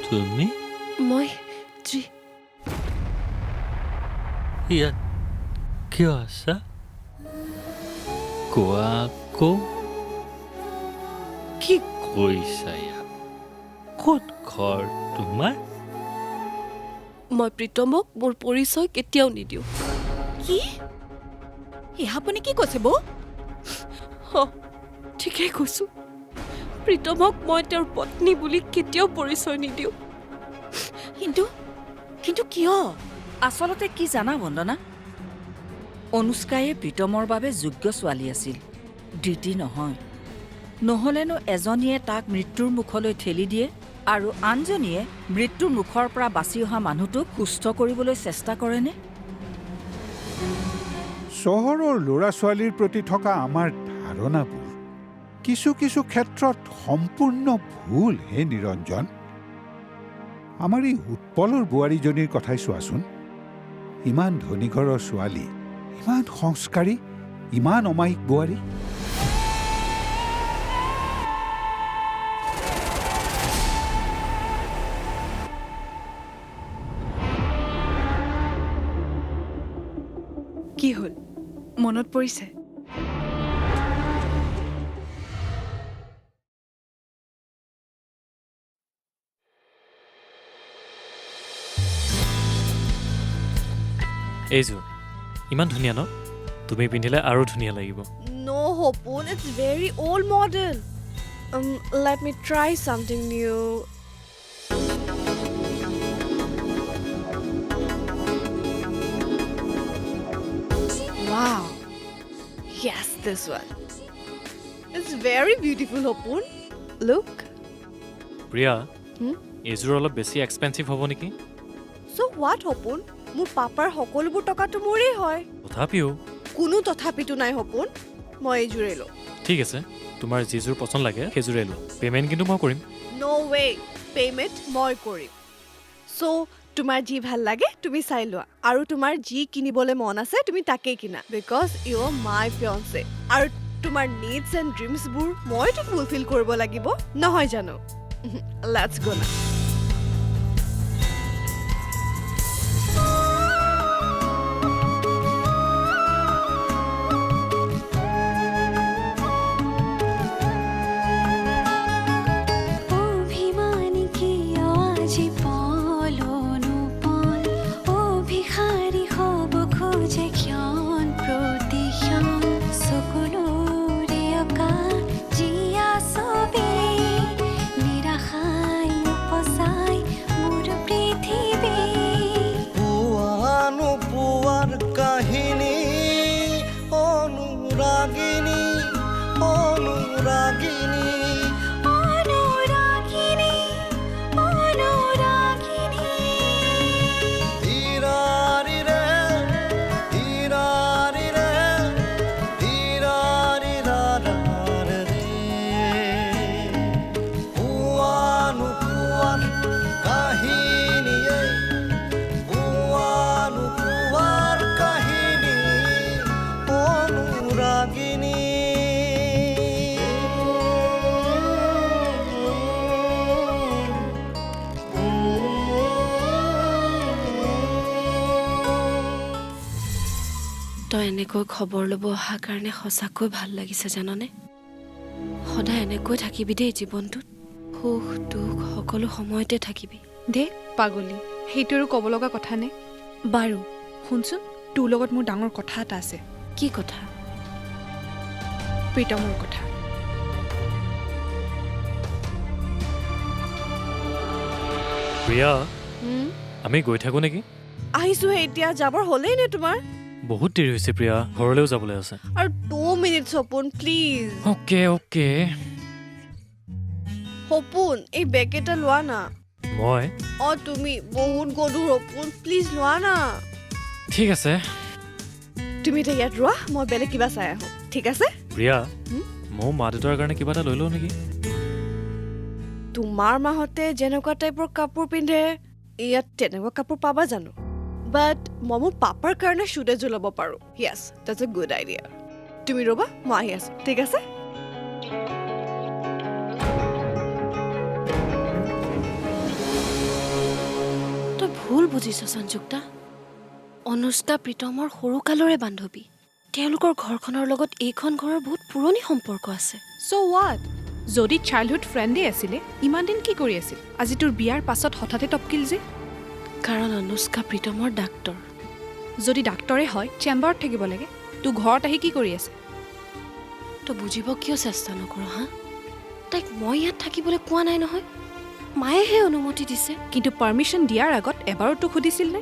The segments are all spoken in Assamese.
তুমি মই ইয়াত কিয় আছা কোৱা আকৌ কি কৰিছা ইয়াত ক'ত ঘৰ তোমাৰ মই প্ৰীতমক মোৰ পৰিচয় কেতিয়াও নিদিওঁ কি আপুনি কি কৈছে বৌ ঠিকেই কৈছো প্ৰীতমক মই তেওঁৰ পত্নী বুলি কেতিয়াও পৰিচয় নিদিওঁ কিন্তু কিয় আচলতে কি জানা বন্দনা অনুষ্কায়ে প্ৰীতমৰ বাবে যোগ্য ছোৱালী আছিল ডিটি নহয় নহলেনো এজনীয়ে তাক মৃত্যুৰ মুখলৈ ঠেলি দিয়ে আৰু আনজনীয়ে মৃত্যুৰ মুখৰ পৰা বাচি অহা মানুহটোক সুস্থ কৰিবলৈ চেষ্টা কৰেনে চহৰৰ ল'ৰা ছোৱালীৰ প্ৰতি থকা আমাৰ ধাৰণাবোৰ কিছু কিছু ক্ষেত্ৰত সম্পূৰ্ণ ভুল হে নিৰঞ্জন আমাৰ এই উৎপলৰ বোৱাৰীজনীৰ কথাই চোৱাচোন ইমান ধনী ঘৰৰ ছোৱালী ইমান সংস্কাৰী ইমান অমায়িক বোৱাৰী কি হ'ল মনত পৰিছে এইযোৰ ইমান ধুনীয়া ন তুমি পিন্ধিলে আৰু ধুনীয়া লাগিব No, Hopun, it's very old model. Let me try something new. Wow. Yes, this one. It's very beautiful, Hopun. Look. Priya এইযোৰ অলপ বেছি এক্সপেন্সিভ হ'ব নেকি So what, Hopun? মোৰ পাপাৰ সকলোবোৰ টকাটো মোৰেই হয় তথাপিও কোনো তথাপিতো নাই হপোন মই এইযোৰে লওঁ ঠিক আছে তোমাৰ যিযোৰ পছন্দ লাগে সেইযোৰে লোৱা পেমেণ্ট কিন্তু মই কৰিম নো ৱে পেমেণ্ট মই কৰিম সো তোমাৰ যি ভাল লাগে তুমি চাই লোৱা আৰু তোমাৰ যি কিনিবলৈ মন আছে তুমি তাকেই কিনা বিকজ ইউ আৰ মাই ফিয়ন্সে আৰু তোমাৰ নিডছ এণ্ড ড্ৰিমছবোৰ মইতো ফুলফিল কৰিব লাগিব নহয় জানো লেটছ গো না তই এনেকৈ খবৰ ল'ব অহাৰ কাৰণে সঁচাকৈ ভাল লাগিছে জাননে সদায় এনেকৈ থাকিবি দেই জীৱনটোত সুখ দুখ সকলো সময়তে থাকিবি দে পাগলী সেইটো আৰু ক'ব লগা কথা নে বাৰু শুনচোন তোৰ লগত মোৰ ডাঙৰ কথা এটা আছে কি কথা প্ৰীতমৰ কথা প্ৰিয়া আমি গৈ থাকো নেকি আহিছো এতিয়া যাবৰ হ'লেই নে তোমাৰ বহুত দেৰি হৈছে প্ৰিয়া ঘৰলৈও যাবলৈ আছে আৰু 2 মিনিটছ হপোন প্লিজ অ'কে হপোন এই বেগ এটা লোৱা না মই তুমি বহুত গধুৰ হপোন প্লিজ লোৱা না ঠিক আছে তুমি এতিয়া ইয়াত ৰোৱা মই বেলেগ কিবা চাই আহোঁ ঠিক আছে প্ৰিয়া মই মা দেউতাৰ কাৰণে কিবা এটা লৈ লওঁ নেকি তোমাৰ মাহঁতে যেনেকুৱা টাইপৰ কাপোৰ পিন্ধে ইয়াত তেনেকুৱা কাপোৰ পাবা জানো বাট মই মোৰ পাপাৰ কাৰণে শ্বুট এযোৰ ল'ব পাৰোঁ য়েছ দেটছ এ গুড আইডিয়া তুমি ৰ'বা মই আহি আছোঁ ঠিক আছে ভুল বুজিছ সঞ্জুক্তা অনুষ্কা প্ৰীতমৰ সৰুকালৰে বান্ধৱী তেওঁলোকৰ ঘৰখনৰ লগত এইখন ঘৰৰ বহুত পুৰণি সম্পৰ্ক আছে চ' হোৱাট যদি চাইল্ডহুড ফ্ৰেণ্ডেই আছিলে ইমান দিন কি কৰি আছিল আজি তোৰ বিয়াৰ পাছত হঠাতে টপকিল যে কাৰণ অনুষ্কা প্ৰীতমৰ ডাক্তৰ যদি ডাক্তৰে হয় চেম্বাৰত থাকিব লাগে তোৰ ঘৰত আহি কি কৰি আছে তই বুজিব কিয় চেষ্টা নকৰ হা তাইক মই ইয়াত থাকিবলৈ কোৱা নাই নহয় মায়েহে অনুমতি দিছে কিন্তু পাৰ্মিশ্যন দিয়াৰ আগত এবাৰো তোক সুধিছিল নে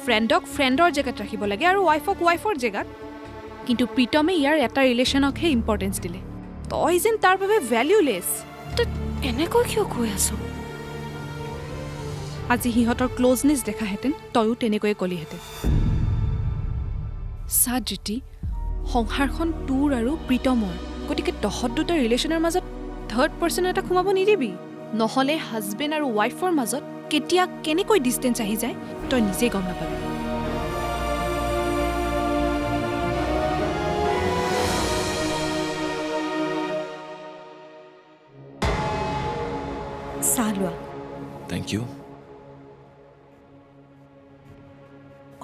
ফ্ৰেণ্ডক ফ্ৰেণ্ডৰ জেগাত ৰাখিব লাগে আৰু ৱাইফক ৱাইফৰ জেগাত কিন্তু প্ৰীতমে ইয়াৰ এটা ৰিলেশ্যনকহে ইম্পৰ্টেঞ্চ দিলে তই যেন তাৰ বাবে ভেলিউলেছ তই এনেকৈ কিয় কৈ আছ আজি সিহঁতৰ ক্ল'জনেছ দেখাহেঁতেন তয়ো তেনেকৈয়ে ক'লিহেঁতেন চা জ্যোতি সংসাৰখন তোৰ আৰু প্ৰীতমৰ গতিকে তহঁত দুটা ৰিলেশ্যনৰ মাজত থাৰ্ড পাৰ্চন এটা সোমাব নিদিবি নহ'লে হাজবেণ্ড আৰু ৱাইফৰ মাজত কেতিয়া কেনেকৈ ডিষ্টেঞ্চ আহি যায় তই নিজেই গম নাপাবি চাহ লোৱা থেংক ইউ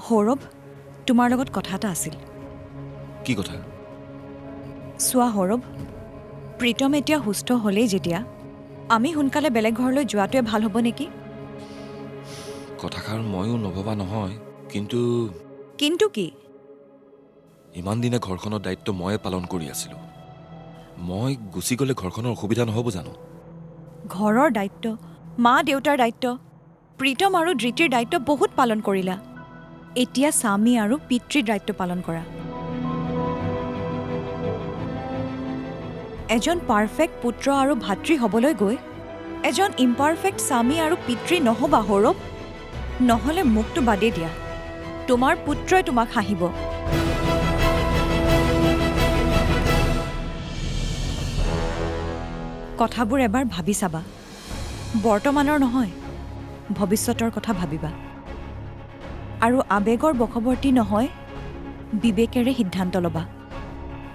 সৌৰভ তোমাৰ লগত কথা এটা আছিল কি কথা চোৱা সৌৰভ প্ৰীতম এতিয়া সুস্থ হ'লেই যেতিয়া আমি সোনকালে বেলেগ ঘৰলৈ যোৱাটোৱে ভাল হ'ব নেকি কথাষাৰ ময়ো নভবা নহয় কিন্তু কিন্তু কি ইমান দিনে ঘৰখনৰ দায়িত্ব ময়ে পালন কৰি আছিলোঁ মই গুচি গ'লে ঘৰখনৰ অসুবিধা নহ'ব জানো ঘৰৰ দায়িত্ব মা দেউতাৰ দায়িত্ব প্ৰীতম আৰু ধৃতিৰ দায়িত্ব বহুত পালন কৰিলা এতিয়া স্বামী আৰু পিতৃৰ দায়িত্ব পালন কৰা এজন পাৰফেক্ট পুত্ৰ আৰু ভাতৃ হ'বলৈ গৈ এজন ইম্পাৰফেক্ট স্বামী আৰু পিতৃ নহ'বা সৌৰভ নহ'লে মোকতো বাদেই দিয়া তোমাৰ পুত্ৰই তোমাক হাঁহিব কথাবোৰ এবাৰ ভাবি চাবা বৰ্তমানৰ নহয় ভৱিষ্যতৰ কথা ভাবিবা আৰু আৱেগৰ বশৱৰ্তী নহয় বিবেকেৰে সিদ্ধান্ত ল'বা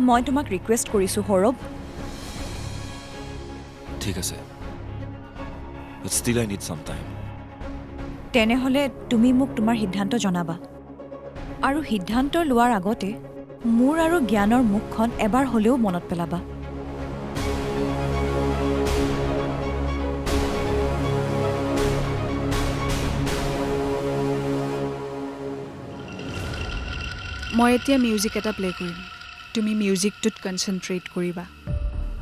মই তোমাক ৰিকুৱেষ্ট কৰিছোঁ সৌৰভ ঠিক আছে but still I need some time তেনেহ'লে তুমি মোক তোমাৰ সিদ্ধান্ত জনাবা আৰু সিদ্ধান্ত লোৱাৰ আগতে মোৰ আৰু জ্ঞানৰ মুখখন এবাৰ হ'লেও মনত পেলাবা মই এতিয়া মিউজিক এটা প্লে' কৰিম তুমি মিউজিকটোত কনচেনট্ৰেট কৰিবা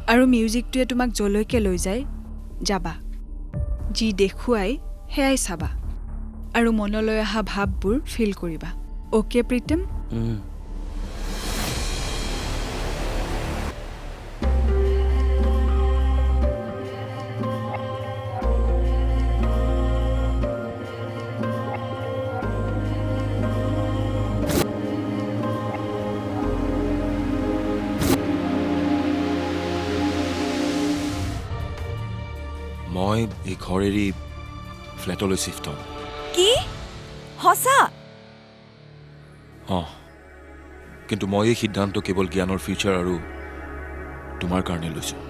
আৰু মিউজিকটোৱে তোমাক য'লৈকে লৈ যায় যাবা যি দেখুৱাই সেয়াই চাবা আৰু মনলৈ অহা ভাৱবোৰ ফিল কৰিবা অ'কে প্ৰীতম মই এই ঘৰ এৰি ফ্লেটলৈ শ্বিফ্ট হ'ম কি সঁচা অঁ কিন্তু মই এই সিদ্ধান্ত কেৱল জ্ঞানৰ ফিউচাৰ আৰু তোমাৰ কাৰণে লৈছোঁ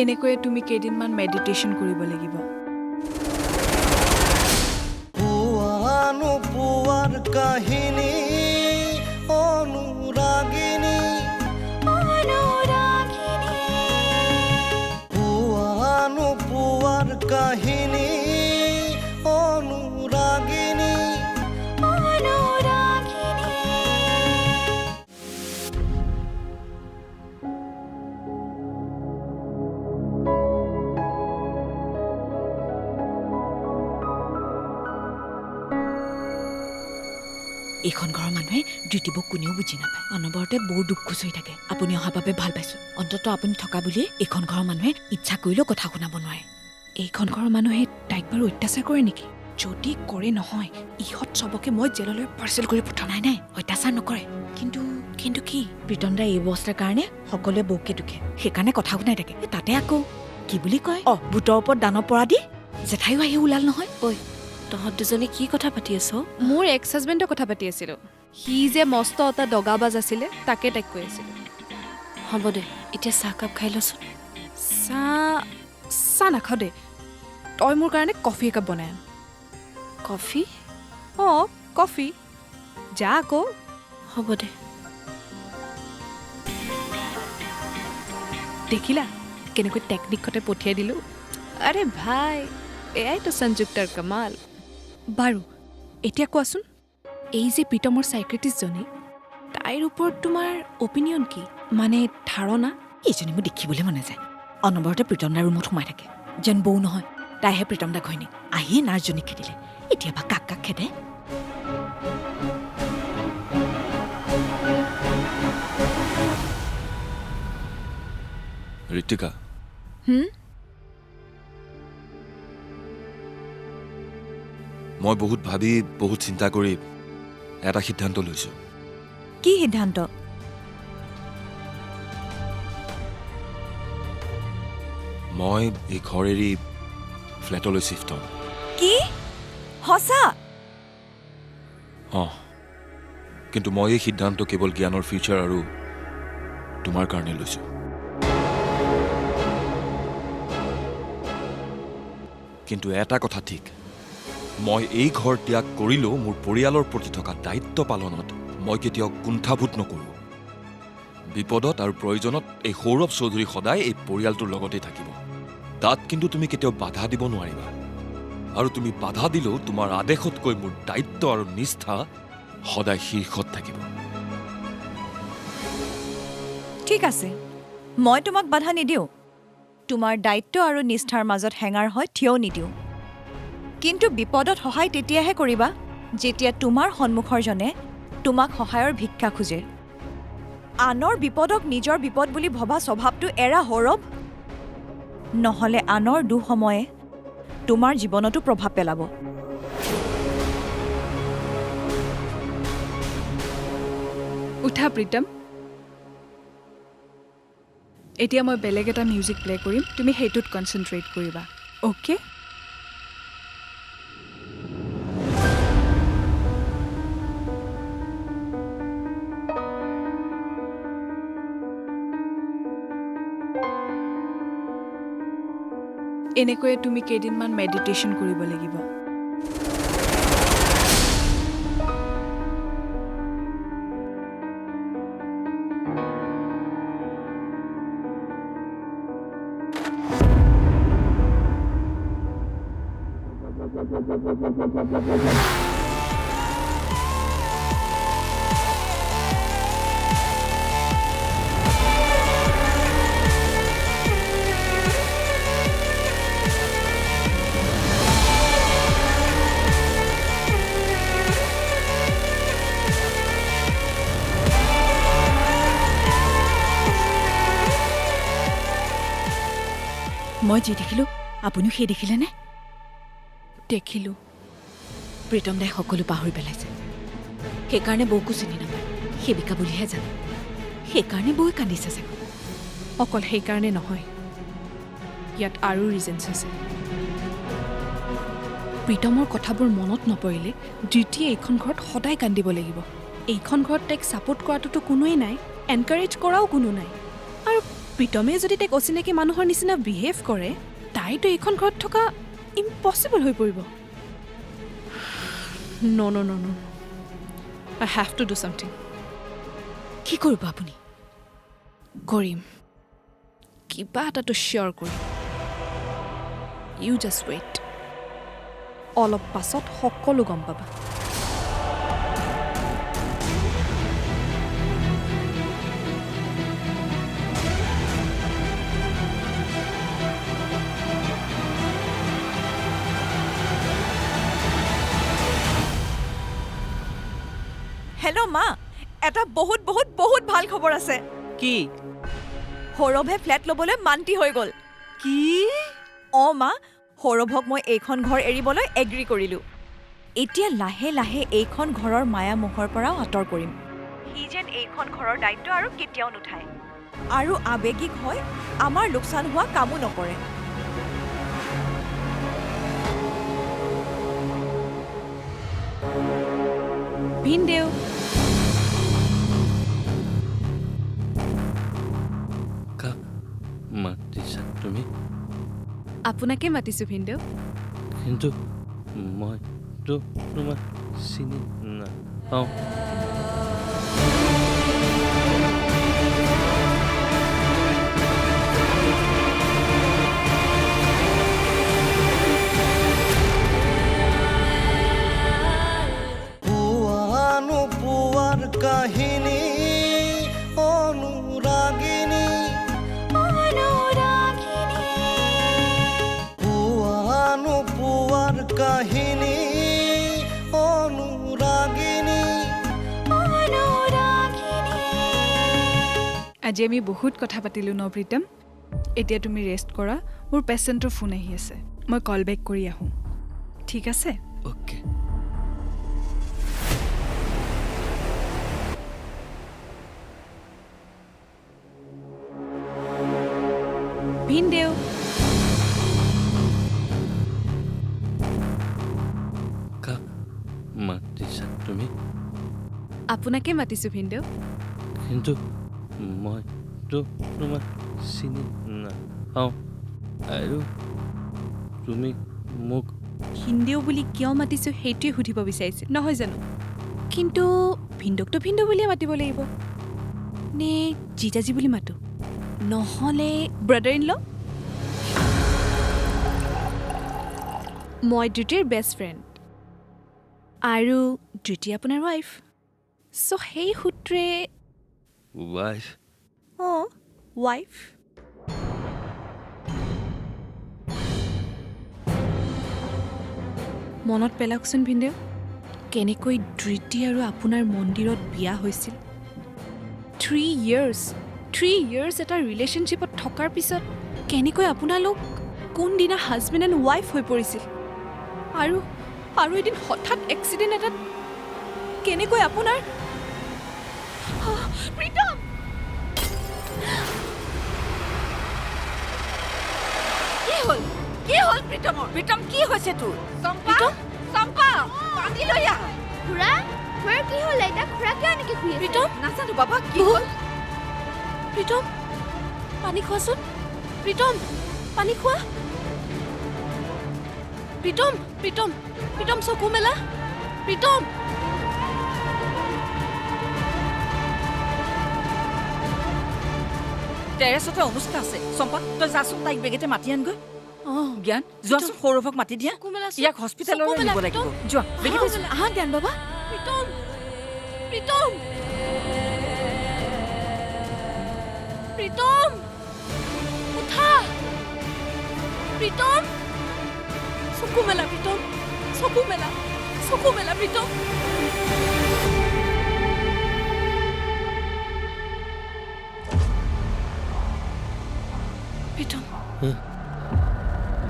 এনেকৈয়ে তুমি কেইদিনমান মেডিটেশ্যন কৰিব লাগিব পুৱাৰ কাহিনী অনুৰাগিনী পুৱাৰ কাহিনী অনুৰাগিনী এইখন ঘৰৰ মানুহে দ্বিতীয়ক কোনেও বুজি নাপায় অনবৰতে বৰ দুখ খুচৰি থাকে আপুনি অহাৰ বাবে ভাল পাইছোঁ অন্ততঃ আপুনি থকা বুলিয়ে এইখন ঘৰৰ মানুহে ইচ্ছা কৰিলেও কথা শুনাব নোৱাৰে এইখন ঘৰৰ মানুহে তাইক বাৰু অত্যাচাৰ কৰে নেকি যদি কৰে নহয় ইহঁত চবকে মই জেললৈ পাৰ্চেল কৰি পঠাম নাই নাই অত্যাচাৰ নকৰে কিন্তু কিন্তু কি প্ৰীতম দাই এই অৱস্থাৰ কাৰণে সকলোৱে বৌকে দুখে সেইকাৰণে কথা শুনাই থাকে তাতে আকৌ কি বুলি কয় ভূতৰ ওপৰত দানৱ পৰা দি জেঠাইও আহি ওলাল নহয় ঐ তহঁত দুজনী কি কথা পাতি আছ মোৰ এক্স হাজবেণ্ডৰ কথা পাতি আছিলোঁ সি যে মস্ত এটা দগাবাজ আছিলে তাকে তাইক কৈ আছিলে। হ'ব দে, এতিয়া চাহকাপ খাই লচোন। চাহ নাখাওঁ দে, তই মোৰ কাৰণে কফি একাপ বনাই আন। কফি? অঁ কফি, যা আকৌ। হ'ব দে। দেখিলা কেনেকৈ টেকনিকতে পঠিয়াই দিলোঁ। আৰে ভাই, এয়াইতো সঞ্জুক্তাৰ কামাল। বাৰু এতিয়া কোৱাচোন, এই যে প্ৰীতমৰ চাইক্ৰেটিষ্টজনী, তাইৰ ওপৰত তোমাৰ অপিনিয়ন কি, মানে ধাৰণা? এইজনী মোৰ দেখিবলৈ মনে যায়। অনবৰতে প্ৰীতম দাৰ ৰুমত সোমাই থাকে যেন বৌ নহয়, তাইহে প্ৰীতম দা ঘৈণীক। আহিয়ে নাৰ্ছজনীক খেদিলে, এতিয়াবা কাক কাক খেদে। ঋতিকা, মই বহুত ভাবি বহুত চিন্তা কৰি এটা সিদ্ধান্ত লৈছো। কি সিদ্ধান্ত? মই এই ঘৰ এৰি ফ্লেটলৈ চিফ্ট হ'ম। কি সঁচা? অঁ, কিন্তু মই এই সিদ্ধান্ত কেৱল জ্ঞানৰ ফিউচাৰ আৰু তোমাৰ কাৰণে লৈছো। কিন্তু এটা কথা ঠিক, মই এই ঘৰ ত্যাগ কৰিলেও মোৰ পৰিয়ালৰ প্ৰতি থকা দায়িত্ব পালনত মই কেতিয়াও কুণ্ঠাবোধ নকৰোঁ। বিপদত আৰু প্ৰয়োজনত এই সৌৰভ চৌধুৰী সদায় এই পৰিয়ালটোৰ লগতেই থাকিব। তাত কিন্তু তুমি কেতিয়াও বাধা দিব নোৱাৰিবা, আৰু তুমি বাধা দিলেও তোমাৰ আদেশতকৈ মোৰ দায়িত্ব আৰু নিষ্ঠা সদায় শীৰ্ষত থাকিব। ঠিক আছে, মই তোমাক বাধা নিদিওঁ। তোমাৰ দায়িত্ব আৰু নিষ্ঠাৰ মাজত হেঙাৰ হৈ থিয় নিদিওঁ। কিন্তু বিপদত সহায় তেতিয়াহে কৰিবা যেতিয়া তোমাৰ সন্মুখৰজনে তোমাক সহায়ৰ ভিক্ষা খোজে। আনৰ বিপদক নিজৰ বিপদ বুলি ভবা স্বভাৱটো এৰা সৌৰভ, নহ'লে আনৰ দুঃসময়ে তোমাৰ জীৱনতো প্ৰভাৱ পেলাব। উঠা প্ৰীতম, এতিয়া মই বেলেগ এটা মিউজিক প্লে' কৰিম, তুমি সেইটোত কনচেনট্ৰেট কৰিবা, অ'কে? এনেকৈয়ে তুমি কেইদিনমান মেডিটেশ্যন কৰিব লাগিব। মই যি দেখিলোঁ আপুনিও সেই দেখিলেনে? দেখিলোঁ। প্ৰীতম দাই সকলো পাহৰি পেলাইছে, সেইকাৰণে বৌকো চিনি নাপায়, সেবিকা বুলিহে জানে। সেইকাৰণে বৌয়ে কান্দিছে চাগৈ। অকল সেইকাৰণে নহয়, ইয়াত আৰু ৰিজনছ আছে। প্ৰীতমৰ কথাবোৰ মনত নপৰিলে দ্বিতীয় এইখন ঘৰত সদায় কান্দিব লাগিব। এইখন ঘৰত তাইক ছাপোৰ্ট কৰাটোতো কোনোৱেই নাই, এনকাৰেজ কৰাও কোনো নাই। আৰু প্ৰীতমে যদি তাইক অচিনাকি মানুহৰ নিচিনা বিহেভ কৰে, তাইতো এইখন ঘৰত থকা ইম্পচিবল হৈ পৰিব। No. I have to do something. কি কৰিব আপুনি? কৰিম, কিবা এটাতো চিয়'ৰ কৰিম। ইউ জাষ্ট ৱেইট, অলপ পাছত সকলো গম পাবা। হেল্ল' মা, এটা বহুত বহুত বহুত ভাল খবৰ আছে। কি? সৌৰভে ফ্লেট ল'বলৈ মান্তি হৈ গ'ল। কি? অঁ মা, সৌৰভক মই এইখন ঘৰ এৰিবলৈ এগ্ৰী কৰিলোঁ। এতিয়া লাহে লাহে এইখন ঘৰৰ মায়া মোহৰ পৰাও আঁতৰ কৰিম। সি যেন এইখন ঘৰৰ দায়িত্ব আৰু কেতিয়াও নুঠায়, আৰু আৱেগিক হৈ আমাৰ লোকচান হোৱা কামো নকৰে। ভিনদেউ। আপোনাকে মাতিছোঁ ভিনদেউ কিন্তু মইতো তোমাক চিনি নাপাওঁ পুয়ার কাহিনী অনুরাগিনী পুয়ার কাহিনী অনুরাগিনী আজি আমি বহুত কথা পাতিলোঁ ন প্ৰীতম এতিয়া তুমি ৰেষ্ট কৰা মোৰ পেচেণ্টৰ ফোন আহি আছে মই কল বেক কৰি আহোঁ ঠিক আছে অ'কে ভিনদেউ কাক মাতিছা তুমি আপোনাকে মাতিছোঁ ভিনদেউ কিন্তু মইতো তোমাক চিনি নাপাওঁ আৰু তুমি মোক ভিনদেউ বুলি কিয় মাতিছোঁ সেইটোৱে সুধিব বিচাৰিছে নহয় জানো কিন্তু ভিনদেউকতো ভিনদেউ বুলিয়ে মাতিব লাগিব নে জিজাজী বুলি মাতোঁ নহ'লে ব্ৰাদাৰ ইন ল মই দ্বিতীয়ৰ বেষ্ট ফ্ৰেণ্ড আৰু দ্বিতীয় আপোনাৰ ৱাইফ চ' সেই সূত্ৰে ৱাইফ অঁ ৱাইফ মনত পেলাওকচোন ভিনদেউ কেনেকৈ ধৃতি আৰু আপোনাৰ মন্দিৰত বিয়া হৈছিল 3 years এটা ৰিলেশ্যনশ্বিপত থকাৰ পিছত কেনেকৈ আপোনালোক কোনদিনা হাজবেণ্ড এণ্ড ৱাইফ হৈ পৰিছিল আৰু এদিন হঠাৎ এক্সিডেণ্ট এটাত কেনেকৈ আপোনাৰ প্ৰীতম কি হ'ল প্ৰীতমৰ প্ৰীতম কি হৈছে তোৰ চম্পা পানী লৈ আহ খুৰা খুৰাৰ কি হ'ল এতিয়া খুৰা কিয় এনেকৈ শুই আছে প্ৰীতম নাজানো বাবা কি হ'ল প্ৰীতম পানী খোৱাচোন প্ৰীতম পানী খোৱা প্ৰীতম চকু মেলা প্ৰীতম টেৰেছতে অনুষ্কা আছে চম্পা তই যাচোন তাইক বেগেতে মাতি আনগৈ জ্ঞান যোৱাচোন সৌৰভক মাতি দিয়া ইয়াক হস্পিটেললৈ নিব লাগিব যোৱা বেগেতে আহা জ্ঞান বাবা প্ৰীতম উঠা প্ৰীতম চকু মেলা প্ৰীতম চকু মেলা প্ৰীতম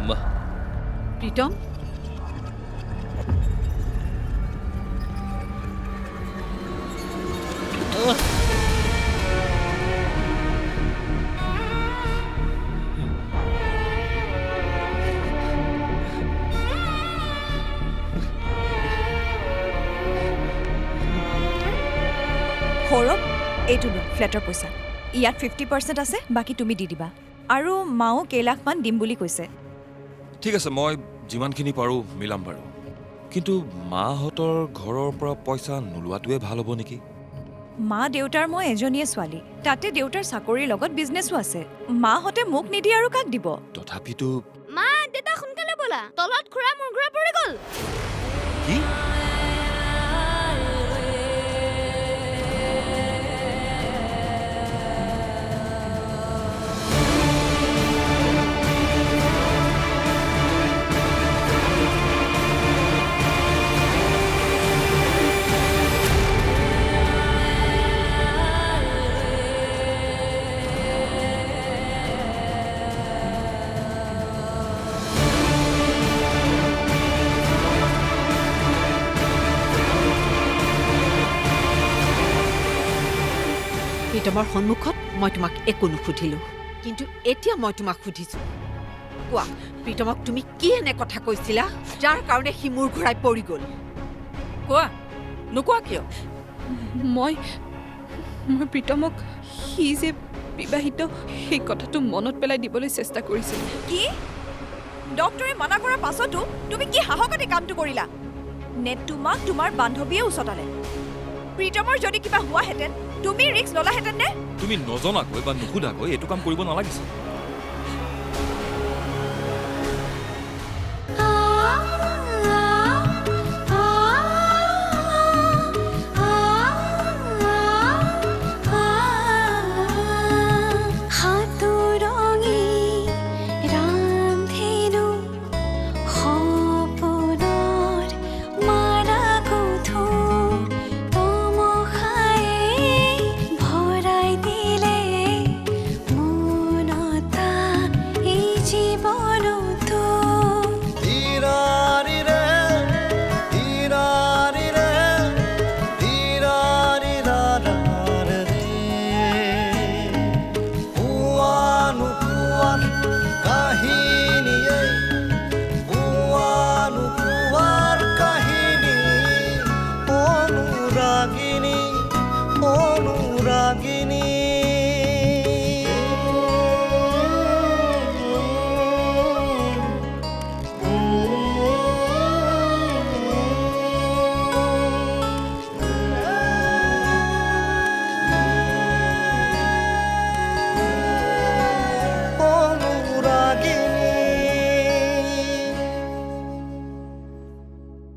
মা প্ৰীতম সৌৰভ এইটো লো ফ্লেটৰ পইচা ইয়াত 50% আছে বাকী তুমি দি দিবা আৰু মাও কেইলাখমান দিম বুলি কৈছে ঠিক আছে মই যিমানখিনি পাৰোঁ মিলাম বাৰু কিন্তু মাহঁতৰ ঘৰৰ পৰা পইচা নোলোৱাটোৱে ভাল হ'ব নেকি মা দেউতাৰ মই এজনীয়ে ছোৱালী তাতে দেউতাৰ চাকৰিৰ লগত বিজনেছো আছে মাহঁতে মোক নিদিয়ে আৰু কাক দিব তথাপিতো মা দেউতা সোনকালে ব'লা তলত খুৰা মোৰ ঘূৰা পৰি গ'ল কি প্ৰীতমৰ সন্মুখত মই তোমাক একো নুসুধিলোঁ কিন্তু এতিয়া মই তোমাক সুধিছোঁ কোৱা প্ৰীতমক তুমি কি এনে কথা কৈছিলা যাৰ কাৰণে সি মূৰ ঘূৰাই পৰি গ'ল কোৱা নোকোৱা কিয় মই প্ৰীতমক সি যে বিবাহিত সেই কথাটো মনত পেলাই দিবলৈ চেষ্টা কৰিছিলোঁ কি ডক্টৰে মানা কৰাৰ পাছতো তুমি কি সাহসতে কামটো কৰিলা নে তোমাক তোমাৰ বান্ধৱীয়ে উচতালে প্ৰীতমৰ যদি কিবা হোৱাহেঁতেন তুমি ৰিস্ক ল'লাহেঁতেন নে তুমি নজনাকৈ বা নুসুধাকৈ এইটো কাম কৰিব নালাগিছিল